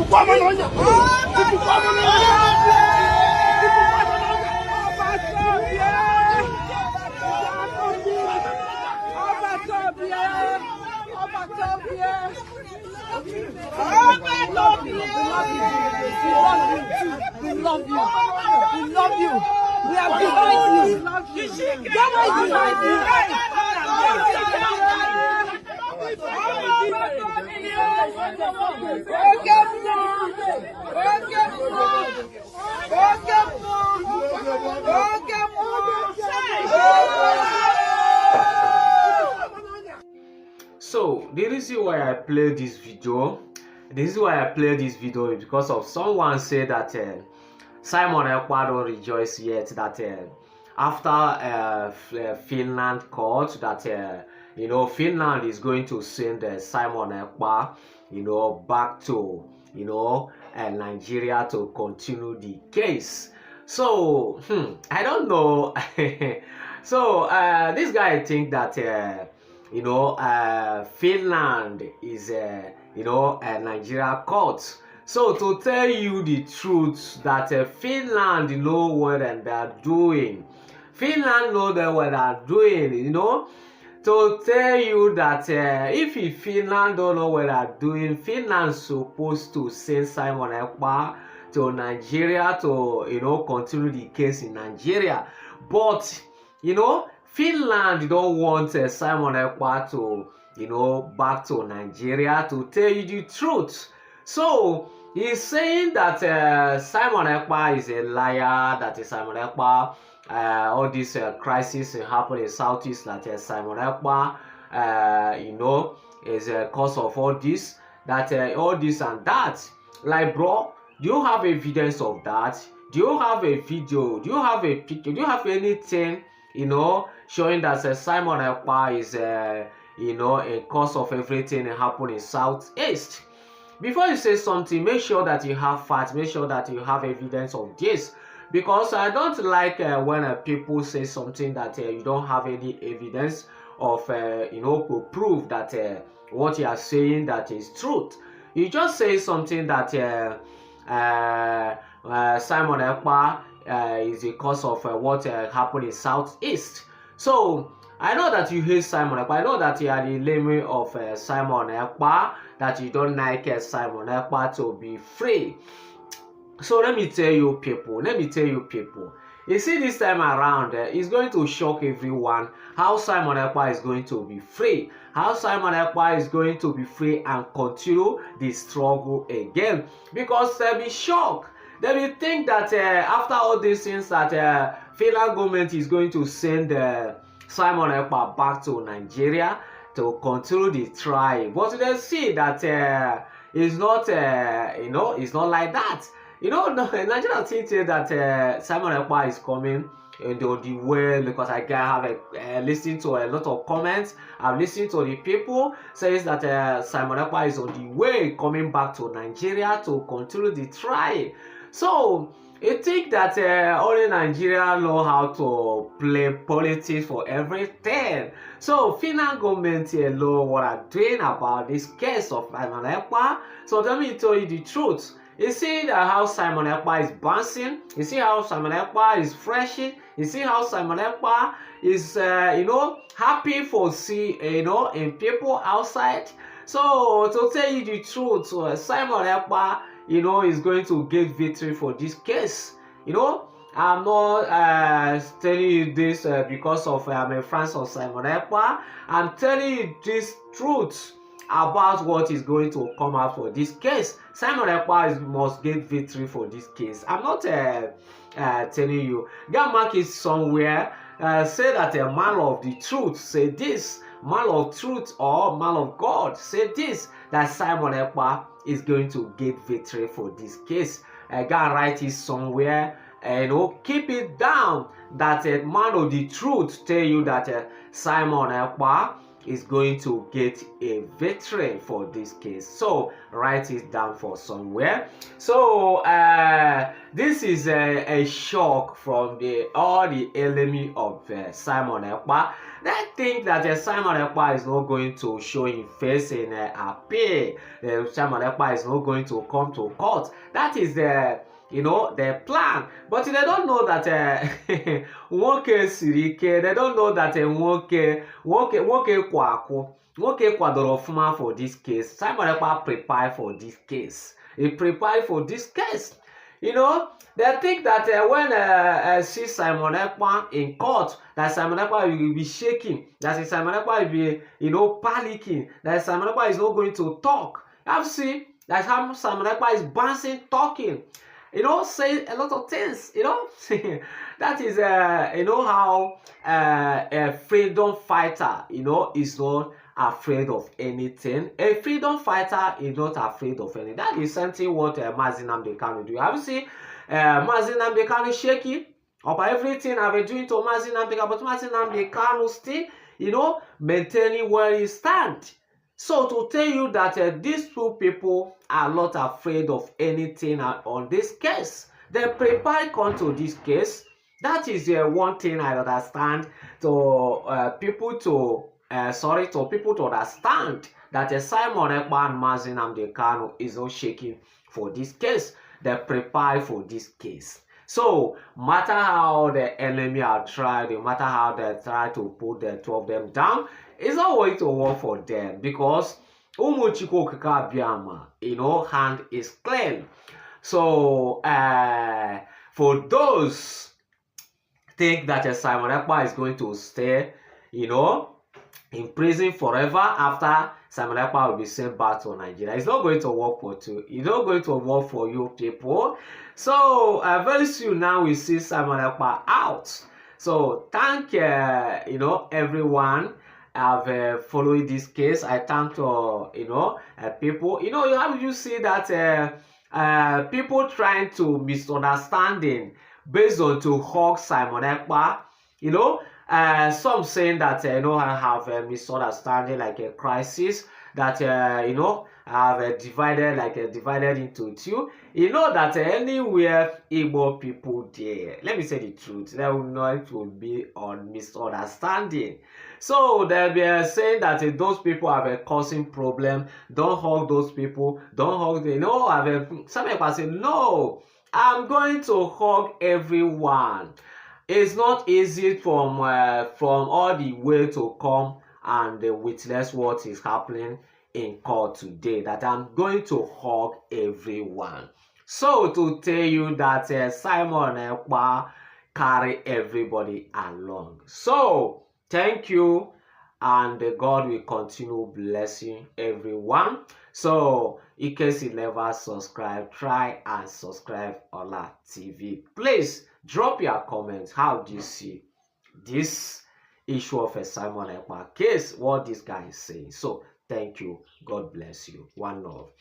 We love you. We love you. We are behind you. We love you. Get away behind you. So the reason why I play this video, is because of someone said that Simon Ekpa don't rejoice yet that after Finland Court that Finland is going to send Simon Ekpa back to Nigeria to continue the case. So I don't know. So this guy think that Finland is a Nigeria court. So to tell you the truth that Finland know what they are doing. Finland know what they are doing, to tell you that if Finland don't know what they are doing, Finland supposed to send Simon Ekpa to Nigeria to continue the case in Nigeria. But Finland don't want Simon Ekpa to back to Nigeria, to tell you the truth. So he's saying that Simon Ekpa is a liar, that Simon Ekpa all this crisis happening in Southeast, that Simon Ekpa is a cause of all this, that all this and that. Like, bro, do you have evidence of that? Do you have a video? Do you have a picture? Do you have anything showing that Simon Ekpa is a cause of everything happening in Southeast? Before you say something, make sure that you have facts, make sure that you have evidence of this, because I don't like when people say something that you don't have any evidence of to prove that what you are saying that is truth. You just say something that Simon Ekpa is the cause of what happened in Southeast. So I know that you hate Simon Ekpa. I know that you are the enemy of Simon Ekpa, that you don't like Simon Ekpa to be free. So let me tell you people, you see, this time around, it's going to shock everyone how Simon Ekpa is going to be free. How Simon Ekpa is going to be free and continue the struggle again. Because they'll be shocked. They will think that after all these things that Finland government is going to send Simon Ekpa back to Nigeria to continue the trial. But they see that it's not, it's not like that. Nigerian think that Simon Ekpa is coming in the way, because I have listened to a lot of comments. I've listened to the people says that Simon Ekpa is on the way coming back to Nigeria to continue the trial. So you think that only Nigeria know how to play politics for everything. So Finland government know what I'm doing about this case of Simon Ekpa. So let me tell you the truth. You see how Simon Ekpa is bouncing. You see how Simon Ekpa is freshing. You see how Simon Ekpa is, happy for in people outside. So to tell you the truth, Simon Ekpa, is going to get victory for this case. I'm not telling you this because of I'm a friend of Simon Ekpa. I'm telling you this truth about what is going to come out for this case. Simon Ekpa must get victory for this case. I'm not telling you. Govmt is somewhere say that a man of the truth say this, man of truth or man of God say this, that Simon Ekpa is going to get victory for this case. God write it somewhere, keep it down, that a man of the truth tell you that Simon Ekpa is going to get a victory for this case. So write it down for somewhere. So this is a shock from all the enemy of Simon Ekpa. They think that Simon Ekpa is not going to show his face in appeal. Simon Ekpa is not going to come to court. That is the their plan. But they don't know that nwoke siri ike. They don't know that nwoke kwadoro ọfụma for this case. Simon Ekpa prepared for this case. He prepared for this case. They think that when see Simon Ekpa in court, that Simon Ekpa will be shaking, that Simon Ekpa will be, panicking, that Simon Ekpa is not going to talk. I've seen that Simon Ekpa is bouncing, talking, say a lot of things, That is, how a freedom fighter, is not afraid of anything. A freedom fighter is not afraid of anything. That is something what Mazi Nnamdi Kanu do. Have you seen Mazi Nnamdi Kanu shaking up everything I've been doing to Mazi Nnamdi Kanu, but Mazi Nnamdi Kanu still, maintaining where he stands. So to tell you that these two people are not afraid of anything on this case, they prepare come to this case. That is one thing I understand to people to understand that Simon Ekpa and Mazi Nnamdi Kanu is not shaking for this case. They prepare for this case. So, matter how the enemy are trying, no matter how they try to put the two of them down, it's not going to work for them because Umuchiko Kikabiama, hand is clean. So, for those think that Simon Ekpa is going to stay, in prison forever after Simon Ekpa will be sent back to Nigeria. It's not going to work for you. It's not going to work for you people. So very soon now we see Simon Ekpa out. So thank everyone have followed this case. I thank people. You see that people trying to misunderstanding based on to hug Simon Ekpa. Some saying that I have a misunderstanding, like a crisis that I have divided into two. That anywhere Igbo people there, let me say the truth, they will know it will be on misunderstanding. So they'll be saying that those people have a causing problem. Don't hug those people. Don't hug them. Some people say no. I'm going to hug everyone. It's not easy from all the way to come and witness what is happening in court today, that I'm going to hug everyone. So to tell you that Simon Ekpa carry everybody along. So thank you, and God will continue blessing everyone. So in case you never subscribe, try and subscribe on our TV. Please drop your comments. How do you see this issue of a Simon Ekpa case? What this guy is saying. So thank you. God bless you. One love.